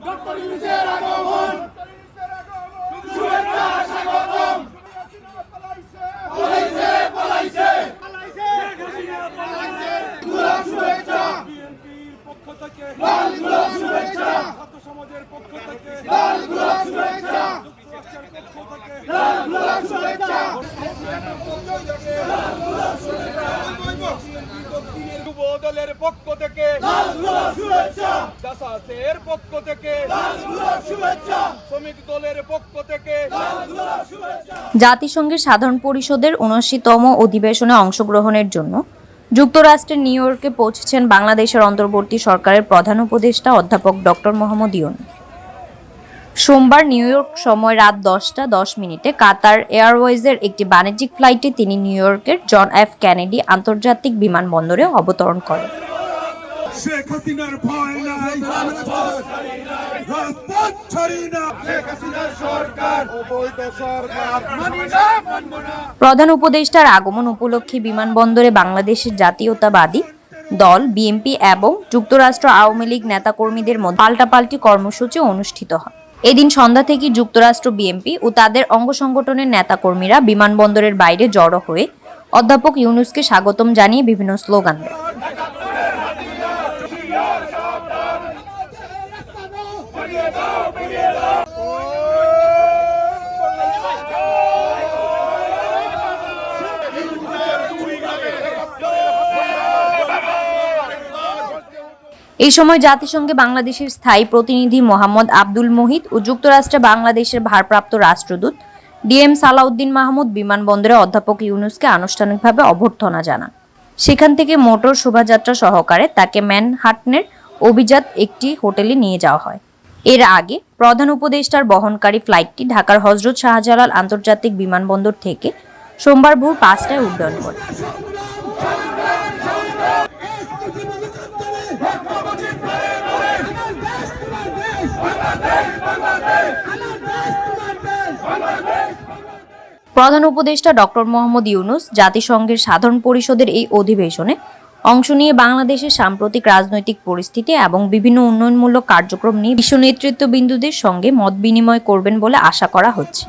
Doctor ইউনূসের আগমন শুভেচ্ছা স্বাগতম। পলাইছে পলাইছে পলাইছে গোলাপ শুভেচ্ছা বিএনপির পক্ষ থেকে লাল গোলাপ শুভেচ্ছা ছাত্র সমাজের পক্ষ থেকে লাল গোলাপ শুভেচ্ছা যুক্তরাষ্ট্রের পক্ষ থেকে লাল গোলাপ শুভেচ্ছা লাল গোলাপ শুভেচ্ছা যুব দলের পক্ষ থেকে লাল গোলাপ শুভেচ্ছা জাসাসের পক্ষ থেকে লাল গোলাপ শুভেচ্ছা শ্রমিক দলের পক্ষ থেকে লাল গোলাপ শুভেচ্ছা। জাতিসংঘের সাধারণ পরিষদের ৭৯তম অধিবেশনে অংশগ্রহণের জন্য যুক্তরাষ্ট্রের নিউ ইয়র্কে পৌঁছেছেন বাংলাদেশের অন্তর্বর্তী সরকারের প্রধান উপদেষ্টা অধ্যাপক ডক্টর মোহাম্মদ ইউনূস। সোমবার নিউ ইয়র্ক সময় রাত 10টা 10 কাতার এয়ারওয়েজের একটি বাণিজ্যিক ফ্লাইটে তিনি নিউ ইয়র্কের জন এফ কেনেডি আন্তর্জাতিক বিমানবন্দরে অবতরণ করেন। শেখ হাসিনার ভয় নাই, রাজপথ ছাড়ি না, শেখ হাসিনার সরকার অবৈধ সরকার মানি না, মানব না। প্রধান উপদেষ্টার আগমন উপলক্ষে বিমানবন্দরে বাংলাদেশের জাতীয়তাবাদী দল বিএনপি এবং যুক্তরাষ্ট্র আওয়ামী লীগ নেতাকর্মীদের মধ্যে পাল্টাপাল্টি কর্মসূচি অনুষ্ঠিত হয়। এদিন সন্ধ্যা থেকে যুক্তরাষ্ট্র বিএনপি ও তাদের অঙ্গ সংগঠনের নেতাকর্মীরা বিমানবন্দরের বাইরে জড়ো হয়ে অধ্যাপক ইউনূসকে স্বাগতম জানিয়ে বিভিন্ন স্লোগান দেয়। এই সময় জাতিসংঘে বাংলাদেশের স্থায়ী প্রতিনিধি মোহাম্মদ আব্দুল মুহিত ও যুক্তরাষ্ট্রে বাংলাদেশের ভারপ্রাপ্ত রাষ্ট্রদূত ডিএম সালাউদ্দিন মাহমুদ বিমানবন্দরে অধ্যাপক ইউনূসকে আনুষ্ঠানিকভাবে অভ্যর্থনা জানান। সেখান থেকে মোটর শোভাযাত্রা সহকারে তাকে ম্যানহাটনের অভিজাত একটি হোটেলে নিয়ে যাওয়া হয়। এর আগে প্রধান উপদেষ্টার বহনকারী ফ্লাইটটি ঢাকার হযরত শাহজালাল আন্তর্জাতিক বিমানবন্দর থেকে সোমবার ভোর 5টায় উড্ডয়ন করে। প্রধান উপদেষ্টা ডক্টর মোহাম্মদ ইউনূস জাতিসংঘের সাধারণ পরিষদের এই অধিবেশনে অংশ নিয়ে বাংলাদেশের সাম্প্রতিক রাজনৈতিক পরিস্থিতি এবং বিভিন্ন উন্নয়নমূলক কার্যক্রম নিয়ে বিশ্ব নেতৃত্ববৃন্দদের সঙ্গে মত বিনিময় করবেন বলে আশা করা হচ্ছে।